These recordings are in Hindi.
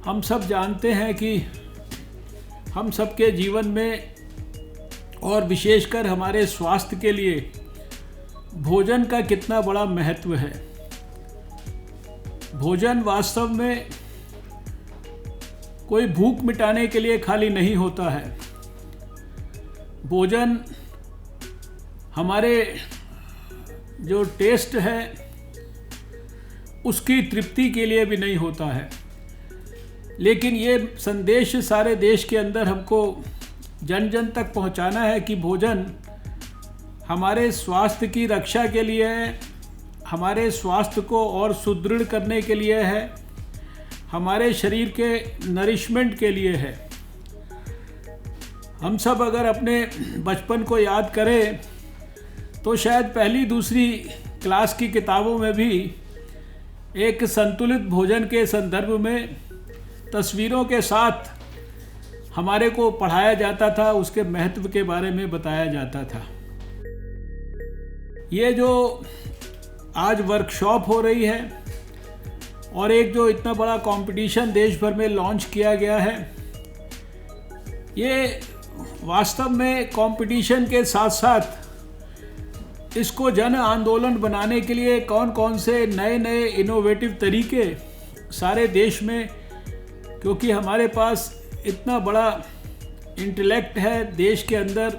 हम सब जानते हैं कि हम सबके जीवन में और विशेषकर हमारे स्वास्थ्य के लिए भोजन का कितना बड़ा महत्व है। भोजन वास्तव में कोई भूख मिटाने के लिए खाली नहीं होता है। भोजन हमारे जो टेस्ट है उसकी तृप्ति के लिए भी नहीं होता है, लेकिन ये संदेश सारे देश के अंदर हमको जन जन तक पहुंचाना है कि भोजन हमारे स्वास्थ्य की रक्षा के लिए है, हमारे स्वास्थ्य को और सुदृढ़ करने के लिए है, हमारे शरीर के नरिशमेंट के लिए है। हम सब अगर अपने बचपन को याद करें तो शायद पहली दूसरी क्लास की किताबों में भी एक संतुलित भोजन के संदर्भ में तस्वीरों के साथ हमारे को पढ़ाया जाता था, उसके महत्व के बारे में बताया जाता था। ये जो आज वर्कशॉप हो रही है और एक जो इतना बड़ा कंपटीशन देश भर में लॉन्च किया गया है, ये वास्तव में कंपटीशन के साथ साथ इसको जन आंदोलन बनाने के लिए कौन कौन से नए नए इनोवेटिव तरीके सारे देश में, क्योंकि हमारे पास इतना बड़ा इंटेलेक्ट है देश के अंदर,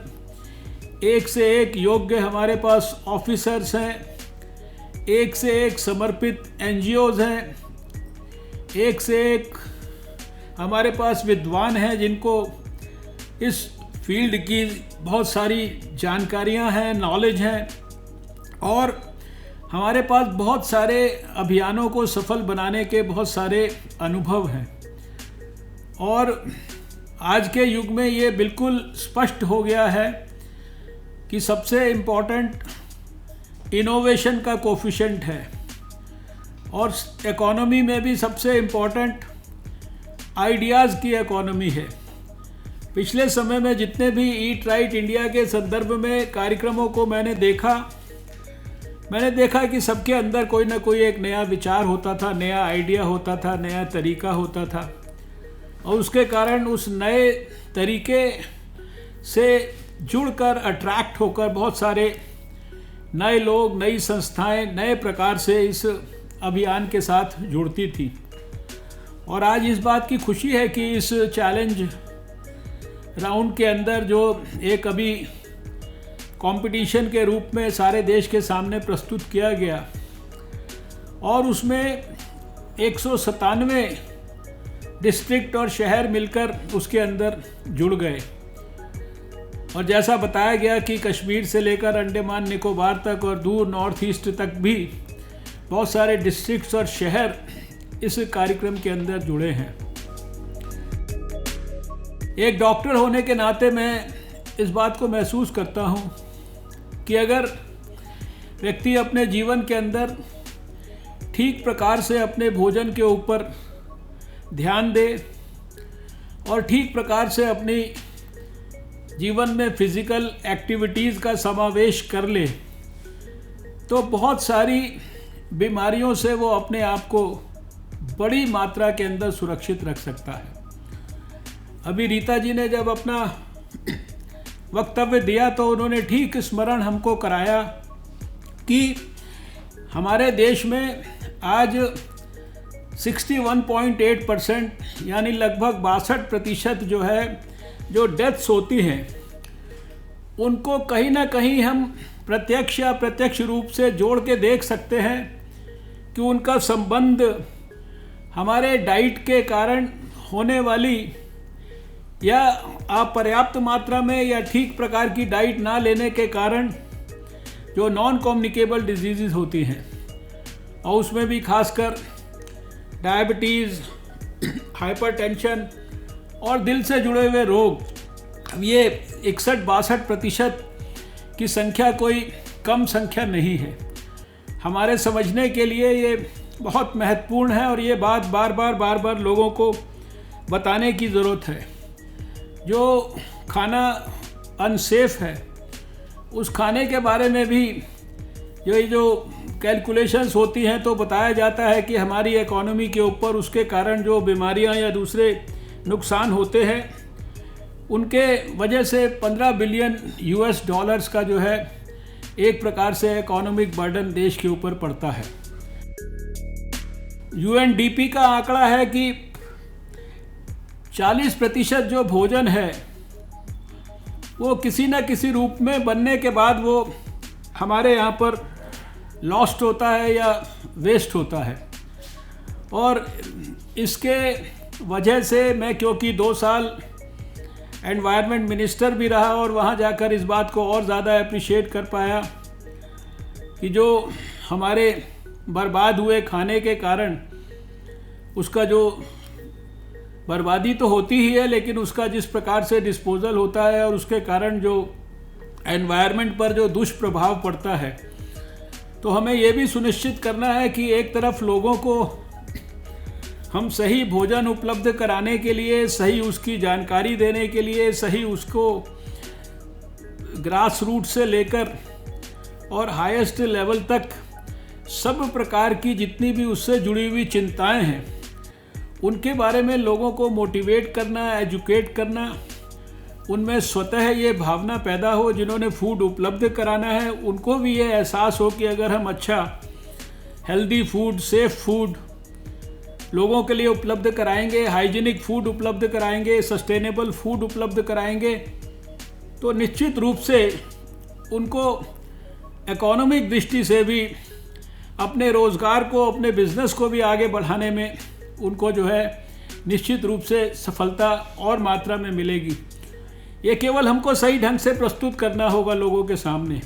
एक से एक योग्य हमारे पास ऑफिसर्स हैं, एक से एक समर्पित एनजीओज हैं, एक से एक हमारे पास विद्वान हैं जिनको इस फील्ड की बहुत सारी जानकारियां हैं, नॉलेज हैं, और हमारे पास बहुत सारे अभियानों को सफल बनाने के बहुत सारे अनुभव हैं। और आज के युग में ये बिल्कुल स्पष्ट हो गया है कि सबसे इम्पोर्टेंट इनोवेशन का कोफिशिएंट है, और इकोनॉमी में भी सबसे इम्पोर्टेंट आइडियाज़ की इकोनॉमी है। पिछले समय में जितने भी ईट राइट इंडिया के संदर्भ में कार्यक्रमों को मैंने देखा कि सबके अंदर कोई ना कोई एक नया विचार होता था, नया आइडिया होता था, नया तरीका होता था, और उसके कारण उस नए तरीके से जुड़कर अट्रैक्ट होकर बहुत सारे नए लोग, नई संस्थाएं नए प्रकार से इस अभियान के साथ जुड़ती थी। और आज इस बात की खुशी है कि इस चैलेंज राउंड के अंदर जो एक अभी कंपटीशन के रूप में सारे देश के सामने प्रस्तुत किया गया, और उसमें 197 डिस्ट्रिक्ट और शहर मिलकर उसके अंदर जुड़ गए। और जैसा बताया गया कि कश्मीर से लेकर अंडमान निकोबार तक और दूर नॉर्थ ईस्ट तक भी बहुत सारे डिस्ट्रिक्ट्स और शहर इस कार्यक्रम के अंदर जुड़े हैं। एक डॉक्टर होने के नाते मैं इस बात को महसूस करता हूँ कि अगर व्यक्ति अपने जीवन के अंदर ठीक प्रकार से अपने भोजन के ऊपर ध्यान दे और ठीक प्रकार से अपनी जीवन में फिजिकल एक्टिविटीज़ का समावेश कर ले, तो बहुत सारी बीमारियों से वो अपने आप को बड़ी मात्रा के अंदर सुरक्षित रख सकता है। अभी रीता जी ने जब अपना वक्तव्य दिया तो उन्होंने ठीक स्मरण हमको कराया कि हमारे देश में आज 61.8% यानी लगभग 62% जो है जो डेथ्स होती हैं, उनको कहीं ना कहीं हम प्रत्यक्ष या अप्रत्यक्ष रूप से जोड़ के देख सकते हैं कि उनका संबंध हमारे डाइट के कारण होने वाली या अपर्याप्त मात्रा में या ठीक प्रकार की डाइट ना लेने के कारण जो नॉन कम्युनिकेबल डिजीज़ होती हैं, और उसमें भी खासकर डायबिटीज़, हाइपरटेंशन और दिल से जुड़े हुए रोग, ये 61-62% की संख्या कोई कम संख्या नहीं है। हमारे समझने के लिए ये बहुत महत्वपूर्ण है और ये बात बार बार लोगों को बताने की ज़रूरत है। जो खाना अनसेफ है, उस खाने के बारे में भी ये जो कैलकुलेशंस होती हैं तो बताया जाता है कि हमारी इकोनॉमी के ऊपर उसके कारण जो बीमारियां या दूसरे नुकसान होते हैं उनके वजह से 15 बिलियन यूएस डॉलर्स का जो है एक प्रकार से इकोनॉमिक बर्डन देश के ऊपर पड़ता है। यूएनडीपी का आंकड़ा है कि 40% जो भोजन है वो किसी न किसी रूप में बनने के बाद वो हमारे यहाँ पर लॉस्ट होता है या वेस्ट होता है। और इसके वजह से मैं क्योंकि 2 साल एनवायरनमेंट मिनिस्टर भी रहा और वहाँ जाकर इस बात को और ज़्यादा अप्रिशिएट कर पाया कि जो हमारे बर्बाद हुए खाने के कारण उसका जो बर्बादी तो होती ही है, लेकिन उसका जिस प्रकार से डिस्पोजल होता है और उसके कारण जो एनवायरनमेंट पर जो दुष्प्रभाव पड़ता है, तो हमें ये भी सुनिश्चित करना है कि एक तरफ लोगों को हम सही भोजन उपलब्ध कराने के लिए, सही उसकी जानकारी देने के लिए, सही उसको ग्रास रूट से लेकर और हाईएस्ट लेवल तक सब प्रकार की जितनी भी उससे जुड़ी हुई चिंताएं हैं उनके बारे में लोगों को मोटिवेट करना, एजुकेट करना, उनमें स्वतः ये भावना पैदा हो। जिन्होंने फूड उपलब्ध कराना है उनको भी ये एहसास हो कि अगर हम अच्छा हेल्दी फूड, सेफ फूड लोगों के लिए उपलब्ध कराएंगे, हाइजीनिक फूड उपलब्ध कराएंगे, सस्टेनेबल फूड उपलब्ध कराएंगे, तो निश्चित रूप से उनको इकोनॉमिक दृष्टि से भी अपने रोज़गार को, अपने बिजनेस को भी आगे बढ़ाने में उनको जो है निश्चित रूप से सफलता और मात्रा में मिलेगी। ये केवल हमको सही ढंग से प्रस्तुत करना होगा लोगों के सामने।